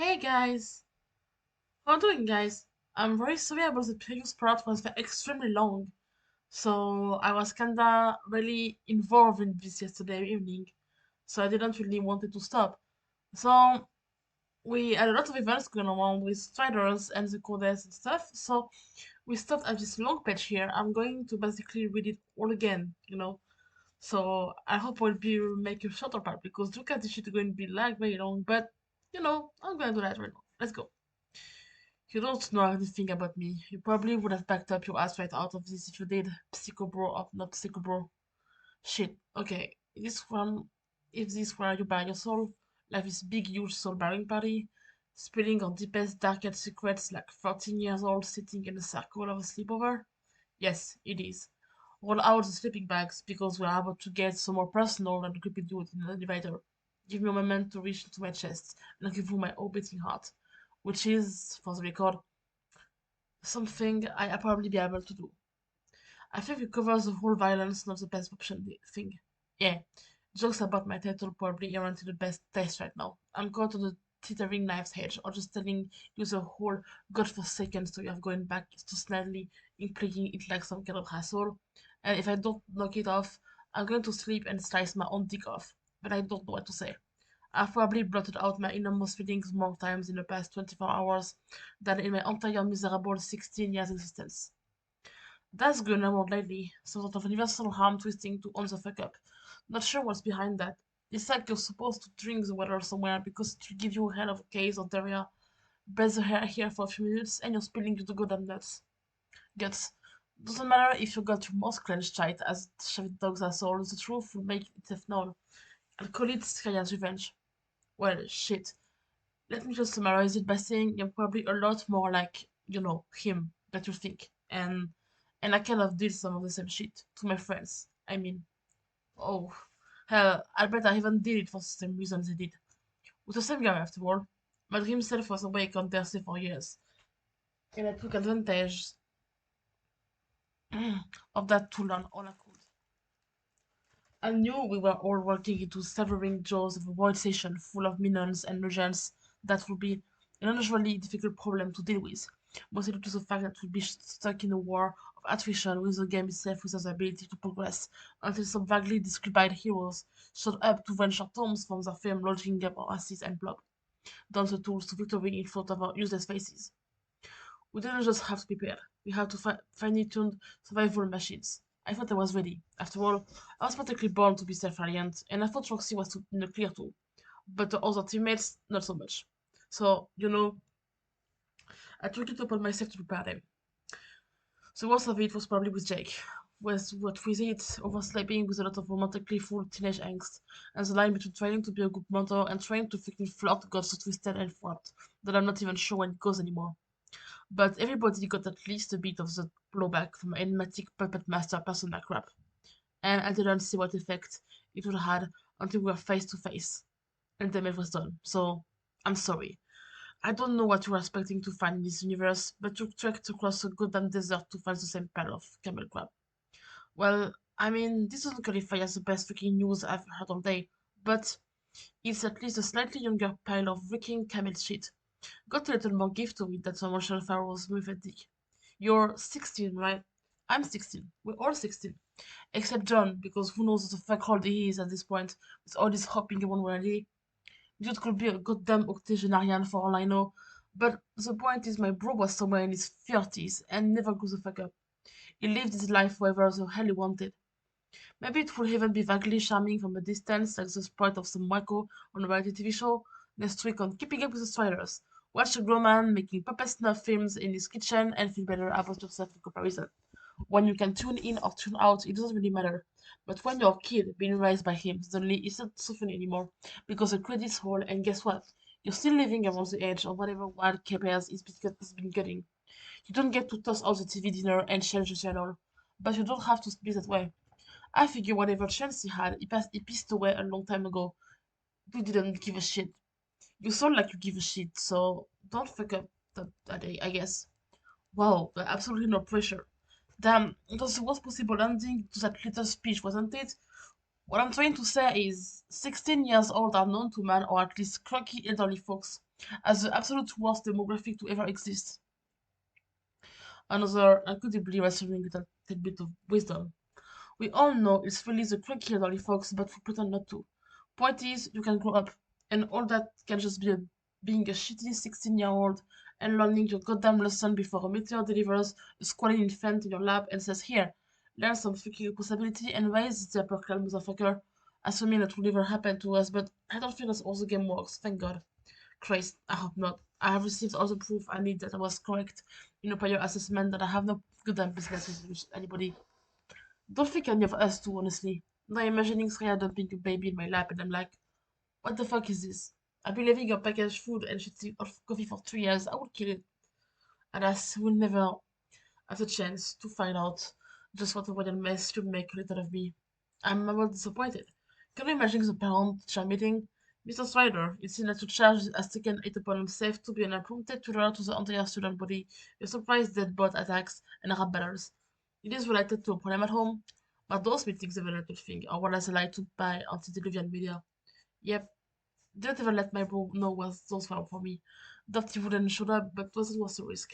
Hey guys, how are you doing guys? I'm very sorry about the previous part was extremely long, so I was kinda really involved in this yesterday evening, so I didn't really want it to stop. So we had a lot of events going on with striders and the codes and stuff, so we stopped at this long page here. I'm going to basically read it all again. So I hope we'll be make a shorter part because look at this shit going to be like very long, but I'm gonna do that right now. Let's go. You don't know anything about me. You probably would have backed up your ass right out of this if you did. Psycho bro or not psycho bro. Shit. Okay. If this were you by your soul, like this big huge soul bearing party, spilling our deepest, darkest secrets like 14 years old sitting in a circle of a sleepover? Yes, it is. Roll out the sleeping bags because we're about to get some more personal and creepy dude in the elevator. Give me a moment to reach into my chest and give you my beating heart, which is, for the record, something I probably be able to do. I think it covers the whole violence, not the best option thing. Yeah, jokes about my title probably aren't the best taste right now. I'm caught on the teetering knife's edge, or just telling you the whole godforsaken story of going back to Snidely and playing it like some kind of hassle. And if I don't knock it off, I'm going to sleep and slice my own dick off. But I don't know what to say. I've probably blotted out my innermost feelings more times in the past 24 hours than in my entire miserable 16 years existence. That's going around lately, some sort of universal harm twisting to on the fuck up. Not sure what's behind that. It's like you're supposed to drink the water somewhere because it will give you a hell of a case of diarrhea, breathe the air here for a few minutes, and you're spilling the goddamn nuts. Guts. Doesn't matter if you got your mouth clenched tight as shaved dog's asshole, the truth will make itself known. I'll call it Skaya's revenge. Well, shit. Let me just summarize it by saying you're probably a lot more like, him that you think. And I kind of did some of the same shit to my friends. I mean, oh, hell, I bet I even did it for the same reason they did. With the same guy after all. My dream self was awake on Thursday for years. And I took advantage of that to learn all I could. I knew we were all walking into severing jaws of a void station full of minions and regents that would be an unusually difficult problem to deal with, mostly due to the fact that we'd be stuck in a war of attrition with the game itself without the ability to progress until some vaguely described heroes showed up to wrench our thumbs from their firm lodging up our asses and blob down the tools to victory in front of our useless faces. We didn't just have to prepare. We had to finely tuned survival machines. I thought I was ready. After all, I was practically born to be self-reliant, and I thought Roxy was in the clear too. But the other teammates, not so much. So, I took it upon myself to prepare them. So most of it was probably with Jake. With it, oversleeping with a lot of romantically full teenage angst, and the line between trying to be a good mentor and trying to freaking flirt got so twisted and warped that I'm not even sure when it goes anymore. But everybody got at least a bit of the blowback from enigmatic puppet master persona crap, and I didn't see what effect it would have had until we were face to face, and the damage was done. So, I'm sorry. I don't know what you were expecting to find in this universe, but you trekked across a goddamn desert to find the same pile of camel crab. Well, I mean, this doesn't qualify as the best freaking news I've heard all day, but it's at least a slightly younger pile of freaking camel shit. Got a little more gift to it than some Marshall Farrell's movie dick. You're 16, right? I'm 16. We're all 16. Except John, because who knows what the fuck old he is at this point, with all this hopping around where he. Dude could be a goddamn octogenarian for all I know. But the point is, my bro was somewhere in his 30s and never grew the fuck up. He lived his life wherever the hell he wanted. Maybe it would even be vaguely charming from a distance, like the sprite of some wacko on a reality TV show. Next week on Keeping Up with the Striders. Watch a grown man making puppet snuff films in his kitchen and feel better about yourself in comparison. When you can tune in or tune out, it doesn't really matter. But when you're a kid being raised by him, suddenly it's not so funny anymore because the credits roll, and guess what? You're still living around the edge of whatever wild cares is been getting. You don't get to toss out the TV dinner and change the channel, but you don't have to be that way. I figure whatever chance he had, he pissed away a long time ago. You didn't give a shit. You sound like you give a shit, so don't fuck up that day, I guess. Wow, absolutely no pressure. Damn, it was the worst possible ending to that little speech, wasn't it? What I'm trying to say is, 16 years old are known to man, or at least cranky elderly folks, as the absolute worst demographic to ever exist. Another incredibly reassuring little tidbit of wisdom. We all know it's really the cranky elderly folks, but we pretend not to. Point is, you can grow up, and all that can just be being a shitty 16-year-old and learning your goddamn lesson before a meteor delivers a squalid infant in your lap and says, Here, learn some freaking responsibility and raise the upper class motherfucker, assuming that will never happen to us, but I don't think that's how the game works, thank God. Christ, I hope not. I have received all the proof I need that I was correct in a prior assessment that I have no goddamn business with anybody. Don't think any of us do, honestly. Now imagining Sraya dumping a baby in my lap and I'm like, what the fuck is this? I've been living on packaged food and shitty coffee for 3 years. I would kill it. Alas, we'll never have the chance to find out just what a royal mess should make little of me. I'm a little disappointed. Can you imagine the parent teacher meeting? Mr. Strider, it seems that your charge has taken it upon himself to be an unprompted tutor to the entire student body, with surprise dead bot attacks and rap battles. It is related to a problem at home, but those meetings are a little thing, or what I like to buy antediluvian media. Yep, didn't even let my bro know what those were for me. That he wouldn't show up, but was worth the risk.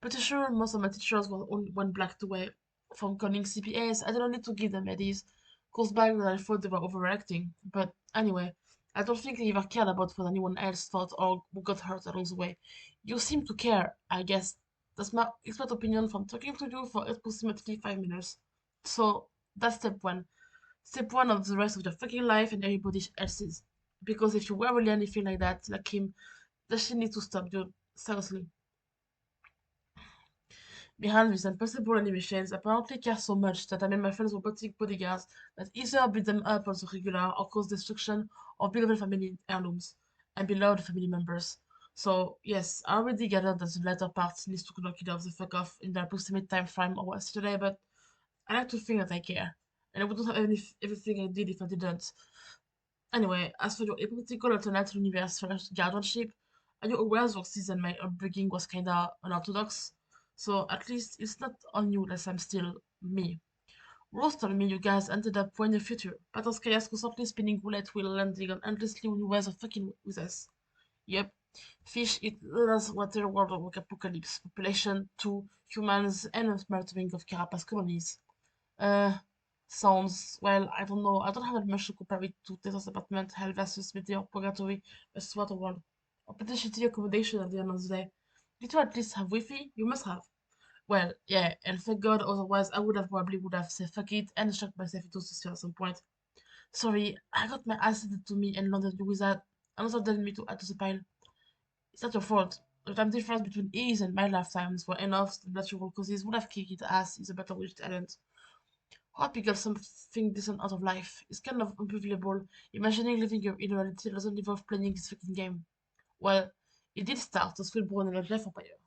Pretty sure most of my teachers were only one blocked away from calling CPAs. I didn't need to give them eddies. Cause back then I thought they were overreacting. But anyway, I don't think they ever cared about what anyone else thought or who got hurt along the way. You seem to care, I guess. That's my expert opinion from talking to you for approximately 5 minutes. So that's step one. Step one of the rest of your fucking life and everybody else's. Because if you were really anything like that, like him, that shit needs to stop, dude. Seriously. Behind these impossible animations apparently care so much that I made my friends robotic bodyguards that either beat them up on the regular or cause destruction of beloved family heirlooms and beloved family members. So yes, I already gathered that the latter part needs to knock it off the fuck off in the approximate time frame of yesterday, but I like to think that I care. And I wouldn't have everything I did if I didn't. Anyway, as for your hypothetical alternate universe guardianship, are you aware your season my upbringing was kinda unorthodox? So at least it's not on you that I'm still me. Rose told me you guys ended up way in the future. Patanskaya's constantly spinning roulette wheel landing on endlessly new ways of fucking with us. Yep. Fish eat lots water world of apocalypse, population, two humans, and a smattering of carapace colonies. Uh, Sounds, well, I don't know. I don't have much to compare it to Tetris apartment, hell versus Meteor Purgatory versus Waterworld. Or pretty shitty accommodation at the end of the day. Did you at least have Wi-Fi? You must have. Well, yeah, and thank God, otherwise I would have probably would have said fuck it and shot myself into the sphere at some point. Sorry, I got my ass handed to me and landed you with that. Another dead me to add to the pile. It's not your fault. The time difference between his and my lifetimes were enough that natural causes would have kicked ass is a better wish talent. How I got something decent out of life. It's kind of unbelievable. Imagining living your reality doesn't involve playing this fucking game. Well, it did start as full-blown in a Jeff Empire.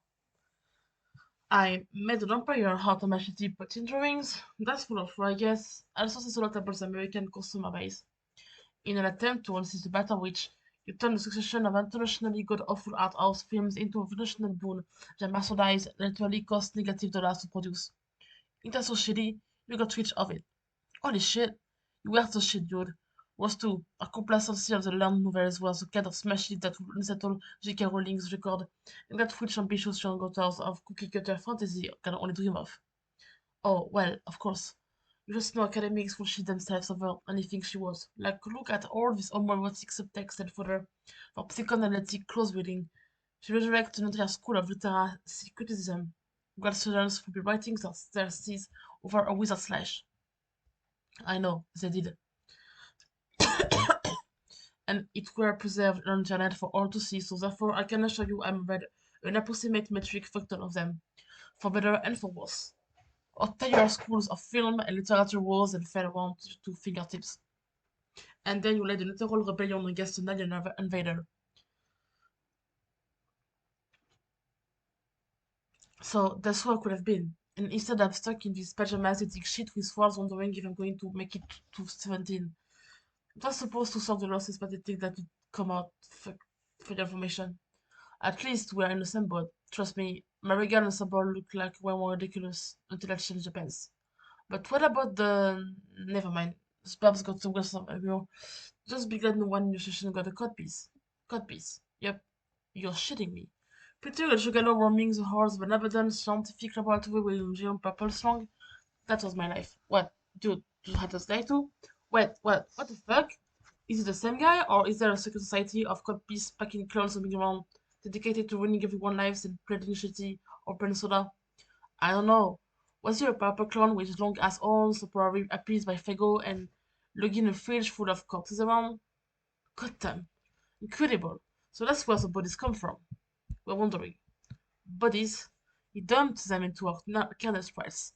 I made an Empire out of my shitty putting drawings. That's full of I guess. I also see a lot about American customer base. In an attempt to unseize the Battle Witch, you turn the succession of internationally god-awful art house films into a national boon that merchandise literally cost negative dollars to produce. It was so shitty, you got rich of it. Holy shit, you were so shit, dude. Was too. Our complacency of the learned novels was the kind of smash hit that would unsettle J.K. Rowling's record, and that which ambitious young authors of cookie cutter fantasy can only dream of. Oh, well, of course. You just know academics will shit themselves over anything she was. Like, look at all this homoerotic subtext and fodder for psychoanalytic close reading. She resurrected an entire school of literacy criticism. Grad students will be writing their theses over a wizard slash. I know, they did. And it were preserved on the internet for all to see, so therefore I can assure you I'm read an approximate metric factor of them, for better and for worse. Entire schools of film and literature rose and fell around to fingertips. And then you led a literal rebellion against an alien invader. So that's who I could have been. And instead I'm stuck in this pajamas eating shit with swords wondering if I'm going to make it to 17. It was supposed to solve the losses, but I think that would come out for your information. At least we are in the same boat. Trust me, my regal and Sabor look like way more ridiculous until I change the pants. But what about the... Never mind. Spabs got the worst of everyone. Just because no one in your session got a code piece. Code piece. Yep. You're shitting me. Pretty good Juggalo roaming the halls of an abundant scientific laboratory with Jean Purple song. That was my life. What? Dude, you had us die too? Wait, what the fuck? Is it the same guy, or is there a secret society of code piece packing clones roaming around, dedicated to ruining everyone's lives and spreading shitty or plain soda? I don't know. Was he a purple clown with long ass arms, probably appeased by Fago and lugging a fridge full of corpses around? God damn. Incredible. So that's where the bodies come from. We're wondering. Bodies? He dumped them into our kernel sprites.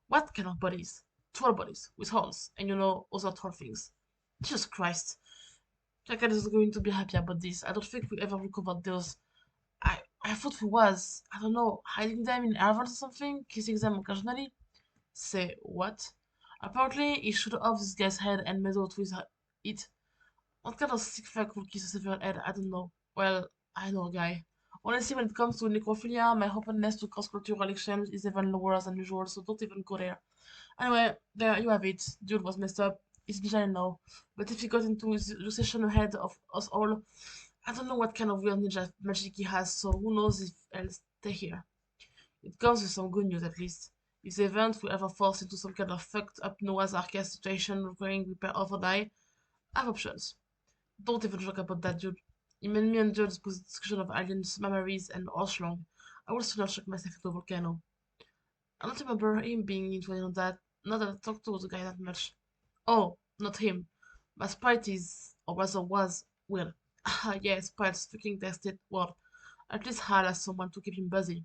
What kind of bodies? Troll bodies, with horns, and other troll things. Jesus Christ. Kaka is going to be happy about this. I don't think we ever recovered those. I thought we was, I don't know, hiding them in caverns or something, kissing them occasionally. Say what? Apparently, he shot off this guy's head and meddled with it. What kind of sick fuck would kiss a severed head? I don't know. Well, I know a guy. Honestly, when it comes to necrophilia, my openness to cross-cultural exchange is even lower than usual, so don't even go there. Anyway, there you have it. Dude was messed up. He's in jail now. But if he got into his recession ahead of us all, I don't know what kind of weird ninja magic he has, so who knows if I'll stay here. It comes with some good news at least. If the event will ever force into some kind of fucked up Noah's Ark situation requiring repair or die, I have options. Don't even joke about that, dude. It made me enjoy this discussion of aliens, memories, and Oshlong. I will still not shock myself into a volcano. I don't remember him being into any of that. Not that I talked to the guy that much. Oh, not him. My sprite is, or rather was, well. Yeah, sprite's fucking tested word. At least Hal has someone to keep him busy.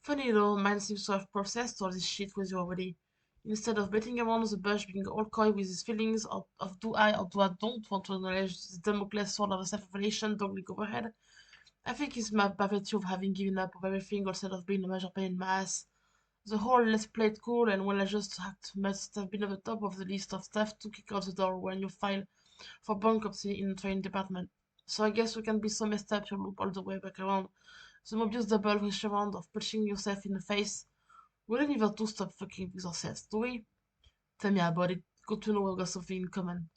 Funny though, mine seems to have processed all this shit with you already. Instead of beating around the bush, being all coy with his feelings of do I or do I don't want to acknowledge the Damocles sword of self-revelation dangling overhead, I think it's my by virtue of having given up of everything instead of being a major pain in my ass. The whole let's play it cool and well I just act must have been at the top of the list of stuff to kick out the door when you file for bankruptcy in the training department. So I guess we can be so messed up you loop all the way back around. The Mobius double wish around of punching yourself in the face. We don't even do stop fucking with ourselves, do we? Tell me about it. Good to know we've got something in common.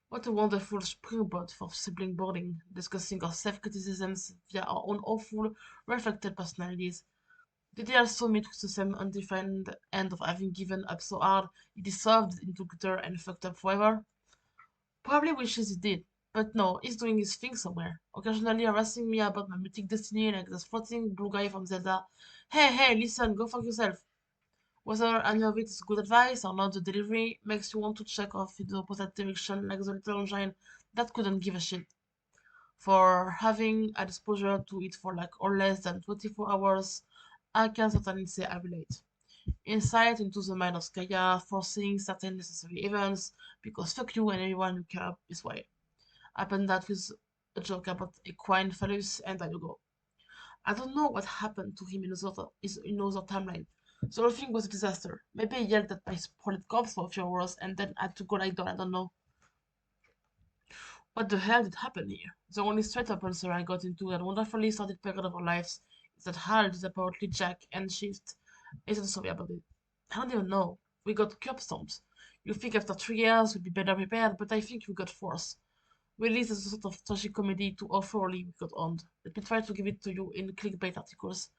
What a wonderful springboard for sibling boarding, discussing our self-criticisms via our own awful, reflected personalities. Did he also meet with the same undefined end of having given up so hard he dissolved into glitter and fucked up forever? Probably wishes he did, but no, he's doing his thing somewhere, occasionally harassing me about my mythic destiny like this floating blue guy from Zelda. Hey, listen, go fuck yourself. Whether any of it is good advice or not, the delivery makes you want to check off in the opposite direction like the little engine that couldn't give a shit. For having had exposure to it for like or less than 24 hours, I can certainly say I relate. Insight into the mind of Skaya, foreseeing certain necessary events, because fuck you and everyone you care this way. Happened that with a joke about equine phallus, and there you go. I don't know what happened to him in another timeline. The whole thing was a disaster. Maybe he yelled at my sprawled corpse for a few hours and then had to go lie down, I don't know. What the hell did happen here? The only straight up answer I got into that wonderfully started period of our lives is that Hal is apparently Jack and Shift isn't sorry about it. I don't even know. We got curb stomps. You think after 3 years we'd be better prepared, but I think we got force. Really, there's a sort of tragic comedy to how thoroughly we got owned. Let me try to give it to you in clickbait articles.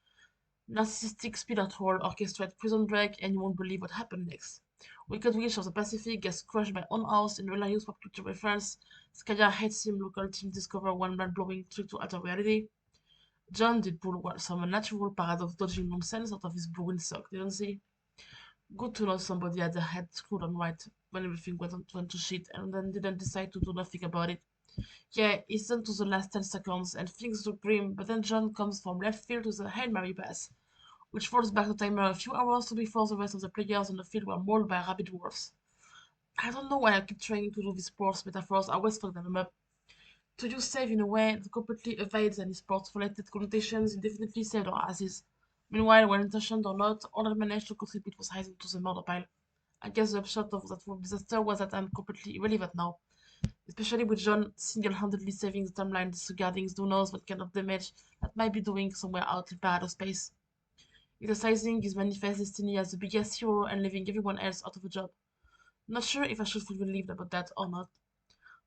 Narcissistic speeder troll orchestrate prison break and you won't believe what happened next. Wicked Witch of the Pacific gets crushed by own house in real use pop culture reference. Skaya hates him, local team discover one man blowing trick to alter reality. John did pull some unnatural paradox dodging nonsense out of his brewing sock, didn't he? Good to know somebody had their head screwed on right when everything went to shit and then didn't decide to do nothing about it. Yeah, it's done to the last 10 seconds and things look grim, but then John comes from left field with a Hail Mary pass, which falls back the timer a few hours to before the rest of the players on the field were mauled by rabid wolves. I don't know why I keep trying to do these sports metaphors, I always fuck them up. To use save in a way that completely evades any sports related connotations indefinitely saved our asses. Meanwhile, well intentioned or not, all I managed to contribute was rising to the murder pile. I guess the upshot of that whole disaster was that I'm completely irrelevant now, especially with John single-handedly saving the timeline disregarding who knows what kind of damage that might be doing somewhere out in Paradox space. Exercising his manifest destiny as the biggest hero and leaving everyone else out of a job. Not sure if I should feel relieved about that or not.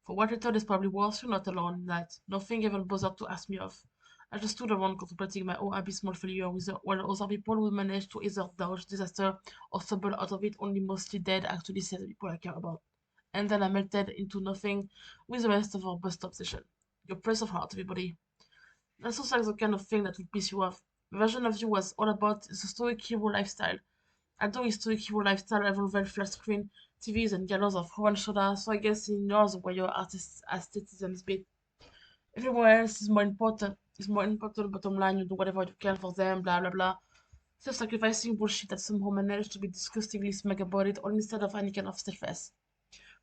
For what I thought is probably worse, you're not alone in that. Nothing even bothered to ask me off. I just stood around contemplating my own abysmal failure while other people would manage to either dodge disaster or stumble out of it only mostly dead actually said the people I care about. And then I melted into nothing with the rest of our bus stop session. Your press of heart, everybody. That sounds like the kind of thing that would piss you off. The version of you was all about the stoic hero lifestyle. Although historic hero lifestyle involved flat screen TVs and gallons of Rowan soda, so I guess in yours where your artist aestheticism is bit. Everyone else is more important bottom line, you do whatever you can for them, blah blah blah. Self-sacrificing bullshit that somehow managed to be disgustingly smug about it all instead of any kind of self-face.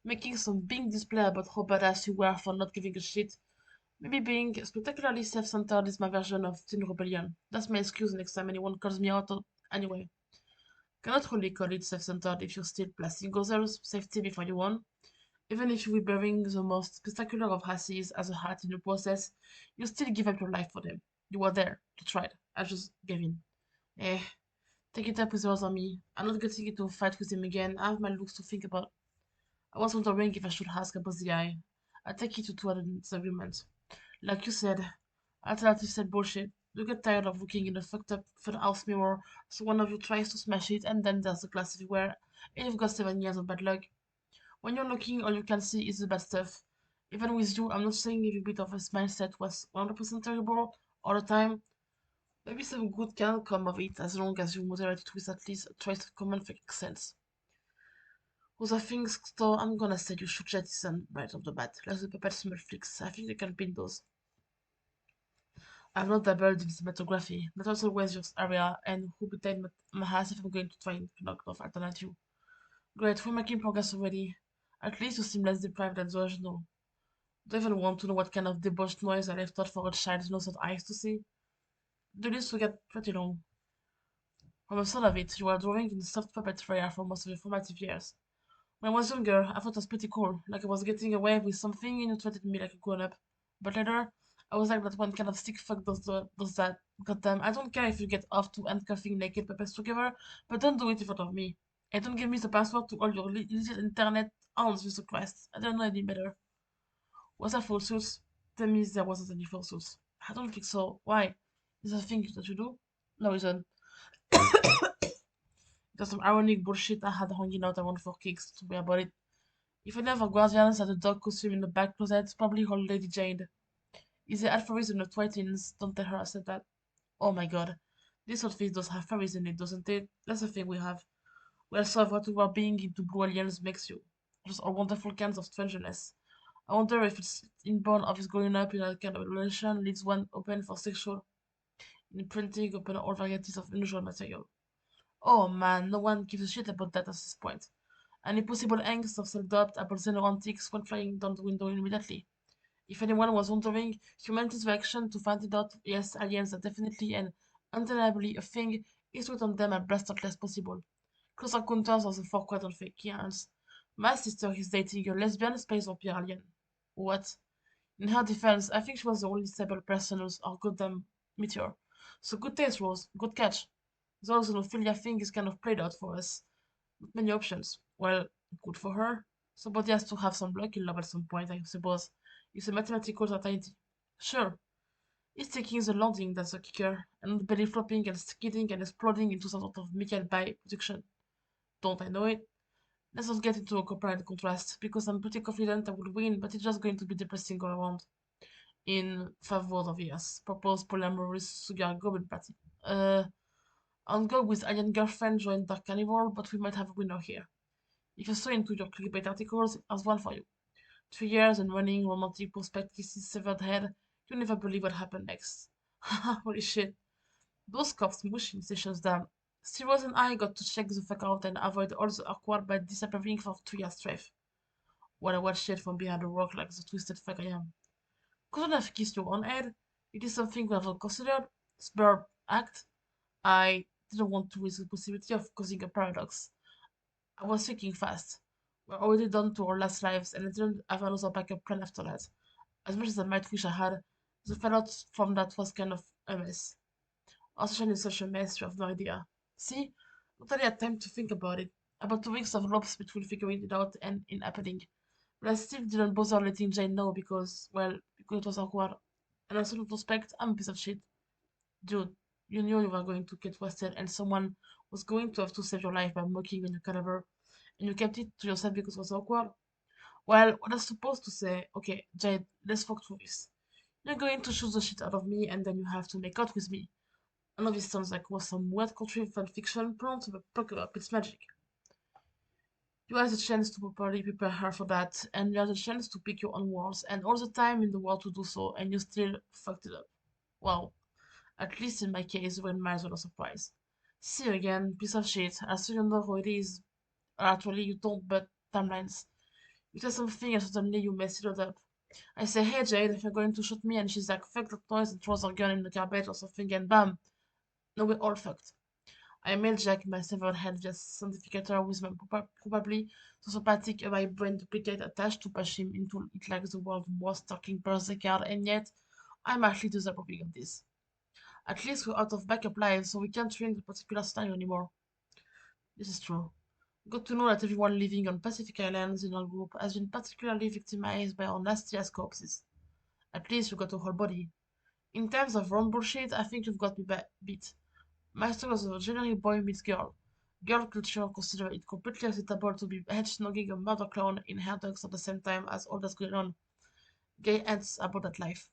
Making some big display about how badass you were for not giving a shit. Maybe being spectacularly self-centered is my version of teen rebellion. That's my excuse next time anyone calls me out. Anyway, cannot really call it self-centered if you're still placing others' safety before your own. Even if you were bearing the most spectacular of Hussies as a hat in the process, you still give up your life for them. You were there. You tried. I just gave in. Eh, take it up with yours on me. I'm not getting into a fight with him again. I have my looks to think about. I was wondering if I should ask about the eye. I take it to two other disagreements. Like you said, alternative said bullshit. You get tired of looking in the fucked up funhouse mirror, so one of you tries to smash it, and then there's a glass everywhere, and you've got 7 years of bad luck. When you're looking, all you can see is the bad stuff. Even with you, I'm not saying every bit of his mindset was 100% terrible all the time. Maybe some good can come of it as long as you moderate it with at least a trace of common fucking sense. Other things, though, I'm gonna say you should jettison right off the bat, like the puppet smell flicks. I think they can pin those. I've not dabbled in cinematography. That's also always your area, and who betain my ass if I'm going to try and knock off alternative. Great, we're making progress already. At least you seem less deprived than the original. Do you even want to know what kind of debauched noise I left out for a child's nose and eyes to see? The list will get pretty long. From the sound of it, you were drawing in soft puppet area for most of your formative years. When I was younger, I thought it was pretty cool, like I was getting away with something and you treated me like a grown up. But later, I was like that one kind of sick fuck does that. Goddamn, I don't care if you get off to handcuffing naked puppets together, but don't do it in front of me. And don't give me the password to all your little internet hounds, Jesus Christ. I don't know any better. Was that falsehoods? Tell me there wasn't any falsehoods. I don't think so. Why? Is that a thing that you do? No reason. There's some ironic bullshit I had hanging out around for kicks to be about it. If any of our guardians had a dog costume in the back closet, it's probably old Lady Jane. Is the aphorism the Twitins? Don't tell her I said that. Oh my god. This outfit does have fairies in it, doesn't it? That's the thing we have. We also have what we are being into blue aliens makes you. Just all wonderful kinds of strangeness. I wonder if it's inborn of his growing up in a kind of relation leaves one open for sexual imprinting upon all varieties of unusual material. Oh man, no one gives a shit about that at this point. Any possible angst of self-doubt about xenoantics went flying down the window immediately. If anyone was wondering, humanity's reaction to finding out yes, aliens are definitely and undeniably a thing is to on them as blasted as possible. Close encounters of the four quadrant fakians. My sister is dating a lesbian space vampire alien. What? In her defense, I think she was the only stable person who's our goddamn meteor. So good taste, Rose. Good catch. The whole xenophilia thing is kind of played out for us. Not many options. Well, good for her. Somebody has to have some luck in love at some point, I suppose. It's a mathematical certainty. Sure, it's taking the landing that's the kicker, and not belly flopping and skidding and exploding into some sort of Michael Bay production. Don't I know it? Let's not get into a compare and contrast, because I'm pretty confident I will win, but it's just going to be depressing all around. In favor of yes, proposed polyamorous sugar goblin party. I'll go with Alien Girlfriend join Dark Carnival, but we might have a winner here. If you're so into your clickbait articles, here's one for you. 3 years and running romantic prospect kisses severed head, you'll never believe what happened next. Haha, holy shit. Those cops mushing sessions down. Steros and I got to check the fuck out and avoid all the awkward by disappearing for 2 years straight. While I watched it from behind the rock like the twisted fuck I am. Couldn't have kissed your own head. It is something we have considered. Spur act. I didn't want to risk the possibility of causing a paradox. I was thinking fast. We're already done to our last lives, and I didn't have another backup plan after that. As much as I might wish I had, the fallout from that was kind of a mess. Our session is such a mess, you have no idea. See? Not only had time to think about it. About 2 weeks of lopes between figuring it out and in happening. But I still didn't bother letting Jane know because, well, because it was awkward. And in certain respect, I'm a piece of shit. Dude, you knew you were going to get wasted and someone was going to have to save your life by mocking on your cadaver, and you kept it to yourself because it was awkward. Well, what I was supposed to say, okay, Jade, let's fuck through this. You're going to shoot the shit out of me and then you have to make out with me. I know this sounds like was some weird country fan fiction plot, but buckle up, it's magic. You had the chance to properly prepare her for that, and you had the chance to pick your own words, and all the time in the world to do so, and you still fucked it up. Wow. At least in my case, when miles were a surprise. See you again, piece of shit. I still don't know who it is. Actually, you don't, but timelines. You say something and suddenly you mess it up. I say, hey Jade, if you're going to shoot me, and she's like, fuck that noise, and throws her gun in the garbage or something, and bam, now we're all fucked. I mailed Jack my severed head just certificator with my probably sociopathic my brain duplicate attached to push him into it like the world's most stalking birthday card, and yet I'm actually deserving of this. At least we're out of backup lives, so we can't train the particular scenario anymore. This is true. Good to know that everyone living on Pacific Islands in our group has been particularly victimized by our nasty ass corpses. At least we got a whole body. In terms of wrong bullshit, I think you've got me beat. My story was a generally boy meets girl. Girl culture consider it completely acceptable to be hedge snogging a murder clown in hair dogs at the same time as all that's going on. Gay ends about that life.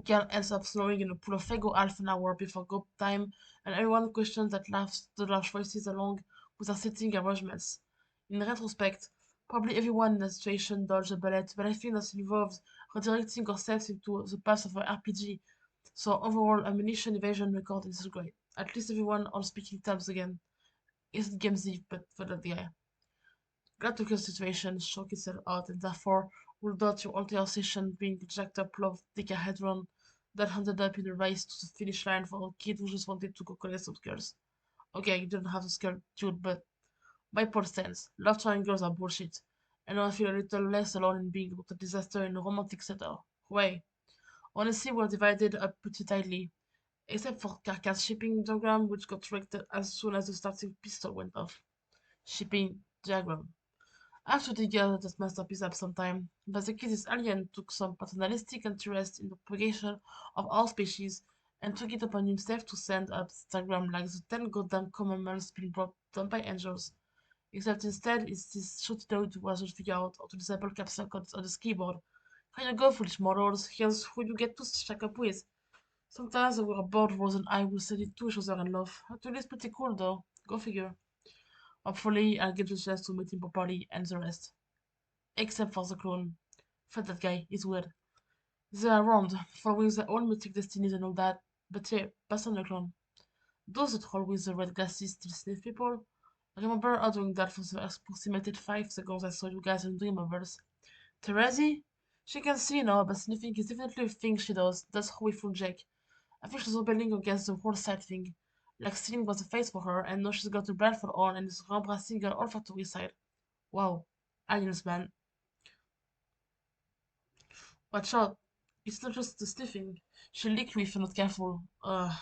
Girl ends up slowing in a pool of Fago half an hour before go time, and everyone questions that laughs the large voices along with their sitting arrangements. In retrospect, probably everyone in the situation dodged a bullet, but I think that involves redirecting ourselves into the path of an RPG. So overall, ammunition evasion record is great. At least everyone on speaking terms again. Isn't gamesy, but for that guy. Glad to hear the situation shook itself out, and therefore will doubt your entire session being jacked up love decahedron that ended up in a race to the finish line for a kid who just wanted to go collect some girls. Okay, you didn't have to scare dude, but my point stands. Love triangles are bullshit. And I feel a little less alone in being a disaster in a romantic setting. Way. Honestly, we're divided up pretty tightly, except for Carcass shipping diagram, which got wrecked as soon as the starting pistol went off. Shipping diagram. I have to dig out that masterpiece up sometime, but the kid is alien took some paternalistic interest in the propagation of our species and took it upon himself to send up this diagram like the 10 goddamn commandments being brought down by angels. Except instead, it's this shooty dude who was to figure out how to disable capsule codes on this keyboard. Here you go, foolish mortals. Here's who you get to stack up with. Sometimes we're bored, Rose and I will send it to each other in love. Actually, it's pretty cool though. Go figure. Hopefully, I'll get the chance to meet him properly and the rest. Except for the clone. Fuck that guy, he's weird. They're around, following their own mythic destinies and all that, but yeah, pass on the clone. Those that roll with the red glasses still sniff people. I remember her doing that for the approximated 5 seconds I saw you guys in Dreamovers. Terezi? She can see now, but sniffing is definitely a thing she does. That's how we fool Jake. I think she's rebelling against the whole side thing. Like stealing was a face for her, and now she's got a blindfold on and is embracing her olfactory side. Wow. Aliens, man. Watch out. It's not just the sniffing. She'll lick you if you're not careful. Ugh.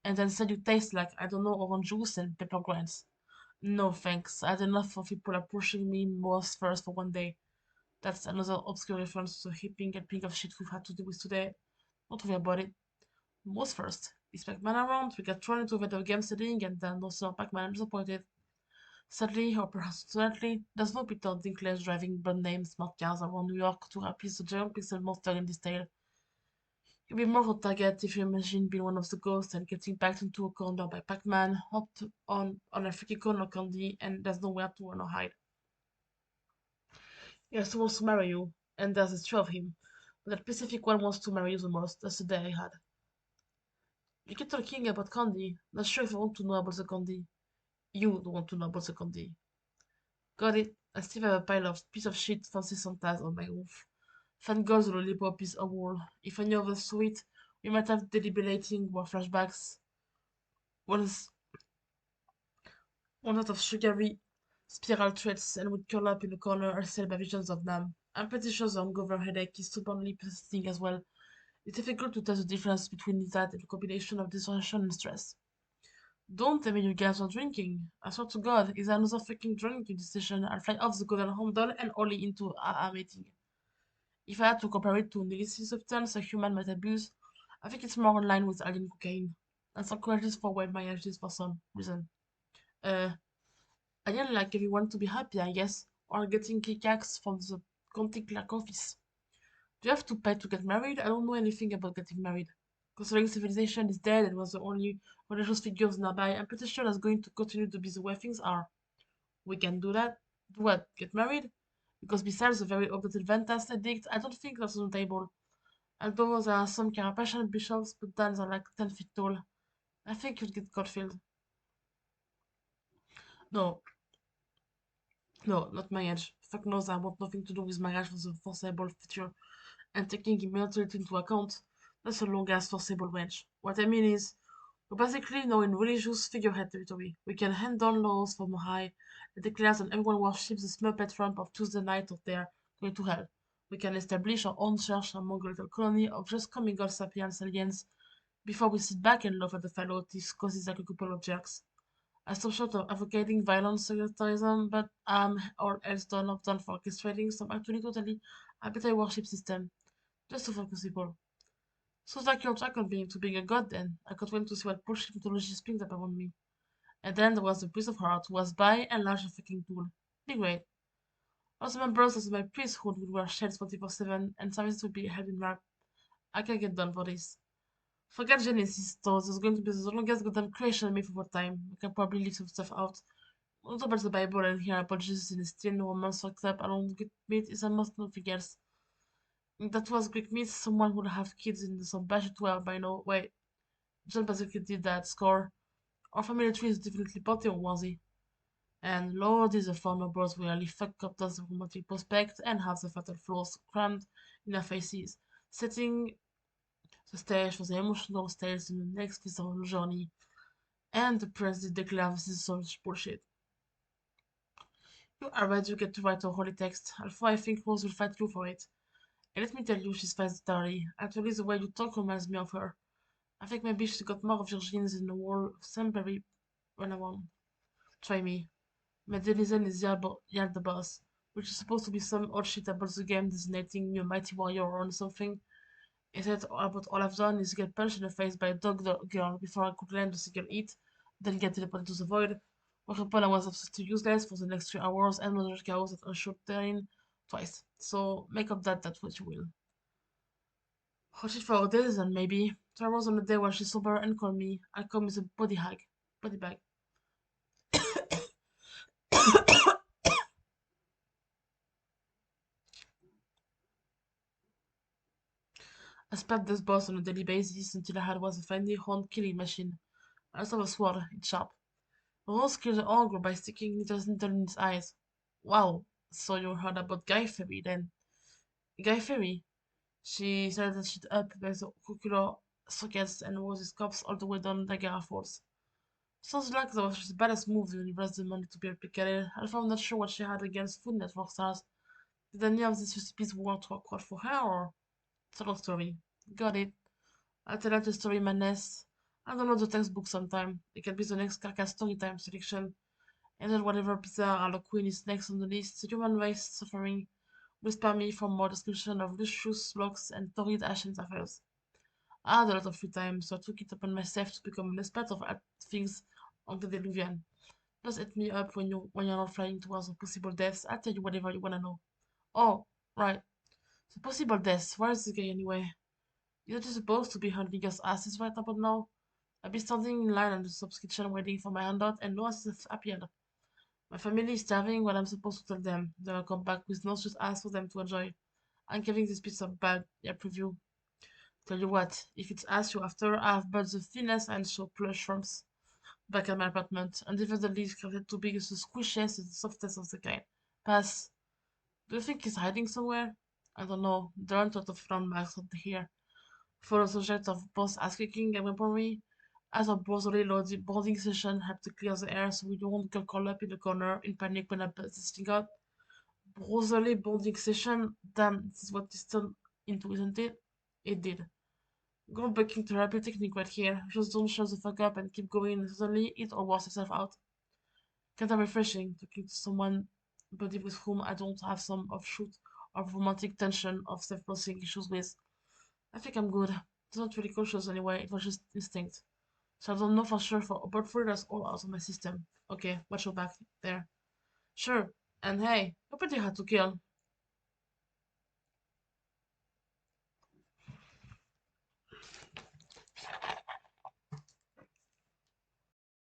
And then said you taste like, I don't know, orange juice and pepper grinds. No thanks. I had enough of people approaching me most first for one day. That's another obscure reference to the heaping and ping of shit we've had to deal with today. Don't worry about it. Most first. Is Pac-Man around? We got thrown into a video game setting and then also Pac-Man I'm disappointed. Sadly, or perhaps unfortunately, there's no Peter Dinklage driving brand name smart cars around New York to appease the giant pixel monster in this tale. You'd be more of a target if you imagine being one of the ghosts and getting backed into a corner by Pac-Man, hopped on a freaky corner candy, and there's nowhere to run or hide. He also wants to marry you, and there's two of him. But that specific one wants to marry you the most. That's the day I had. You keep talking about candy. Not sure if I want to know about the candy. You don't want to know about the candy. Got it. I still have a pile of piece of shit fancy Santas on my roof. Thank God the lollipop is a wall. If I knew of the sweet, we might have deliberating more flashbacks. Once one out of sugary spiral threads and would curl up in a corner assailed by visions of Nam. I'm pretty sure the hangover headache is stubbornly persisting as well. It's difficult to tell the difference between that and a combination of distortion and stress. Don't tell me you guys are drinking. I swear to God, is there another fucking drinking decision? I'll fly off the golden home doll and only into a meeting. If I had to compare it to an illicit substance a human might abuse, I think it's more in line with alien cocaine. And some credits for why my is for some reason. Uh, Alien like everyone to be happy, I guess, or getting kickbacks from the county clerk office. Do you have to pay to get married? I don't know anything about getting married. Considering civilization is dead and was the only religious figures nearby, I'm pretty sure that's going to continue to be the way things are. We can do that. Do what? Get married? Because besides the very updated Ventas edict, I don't think that's on the table. Although there are some Carapatian bishops, but then they're like 10 feet tall. I think you'd get Godfield. No, no, not my age. Fuck knows I want nothing to do with marriage for the foreseeable future. And taking immortality into account, that's a long ass foreseeable range. What I mean is, we're basically now in religious figurehead territory. We can hand down laws from high that declares that everyone worships the Smuppet Trump of Tuesday night or they're going to hell. We can establish our own church among a little colony of just coming God sapiens aliens before we sit back and laugh at the fellow thieves causes like a couple of jerks. I stop short of advocating violent sectarianism, but I'm all else done for orchestrating some actually totally arbitrary worship system, just to focus people. Sounds like you're track on being a god then. I can't wait to see what bullshit mythology springs up around me. And then there was the priest of heart, who was by and large a fucking tool. Be great. Also members of my priesthood would wear shades 24/7 and services would be held in rap. I can get done for this. Forget Genesis, though. There's going to be the longest goddamn creation myth of all time. I can probably leave some stuff out. Not about the Bible and here about Jesus in his teen romance fucked up along with meat is almost nothing else. That was Greek myth, someone would have kids in some budget well by now. Wait, John basically did that score. Our family tree is definitely potty on Warzy. And Lord is a former bros really fuck up does the romantic prospect and have the fatal flaws crammed in their faces, setting the stage for the emotional stage in the next visceral journey. And the president declares this is such bullshit. You are ready to get to write a holy text, although I think Rose will fight you for it. And let me tell you, she's fast dirty. Actually, the way you talk reminds me of her. I think maybe she's got more of your genes in the wall of Sunbury when I want. Try me. My denizen is Yal the boss, which is supposed to be some odd shit about the game designating me a mighty warrior or something. Instead, about all I've done is get punched in the face by a dog girl before I could land a single hit, then get teleported to the void, whereupon I was absolutely useless for the next 3 hours and murder chaos at a short terrain twice. So make up that's what you will. Hold it for days and maybe 2 hours on a day when she's sober and call me. I'll come with a body hug. Body bag. I spabbed this boss on a daily basis until I had was a finely honed killing machine. I also have a sword, it's sharp. Rose killed the ogre by sticking needles into his eyes. Wow, so you heard about Guy Fairy then? Guy Fairy? She started that shit up by the ocular sockets and was his corpse all the way down Niagara Falls. Sounds like that was just the baddest move the universe demanded to be replicated. Alpha, I'm not sure what she had against Food Network stars. Did any of these recipes want to work for her or? It's a long story. Got it. I'll tell her the story madness. I don't know the textbook sometime. It can be the next Carcass Storytime selection. And then whatever bizarre Harlequin is next on the list, the human race suffering. Whisper me for more description of Lucius blocks and torrid Ashen's affairs. I had a lot of free time, so I took it upon myself to become an expert of things antediluvian. Just hit me up when you're not flying towards the possible deaths. I'll tell you whatever you wanna know. Oh, right. The possible deaths. Where is this guy anyway? Isn't he supposed to be hunting us asses right about now? I'll be standing in line at the sub's kitchen waiting for my handout and no assist appeared. My family is starving what I'm supposed to tell them. Then I'll come back with no just ask for them to enjoy. I'm giving this piece of bad preview. Tell you what, if it's asked you after, I've bought the thinnest and so plush shrimps back at my apartment, and even the leaves crafted too big is the squishiest and the softest of the kind. Pass. Do you think he's hiding somewhere? I don't know. There aren't a lot of round marks out here. For the subject of both ass kicking and weaponry, as a brotherly loaded boarding session helped to clear the air so we don't get caught up in the corner in panic when I put this thing out. Brotherly bonding session, damn, this is what this turned into, isn't it? It did. Groundbreaking therapy technique right here. Just don't shut the fuck up and keep going and suddenly it all works itself out. Kinda refreshing talking to someone body with whom I don't have some offshoot of romantic tension of self-processing issues with. I think I'm good. It's not really conscious anyway, it was just instinct. So I don't know for sure for but for that's all out of my system. Okay, watch your back there. Sure. And hey, you're pretty hard to kill.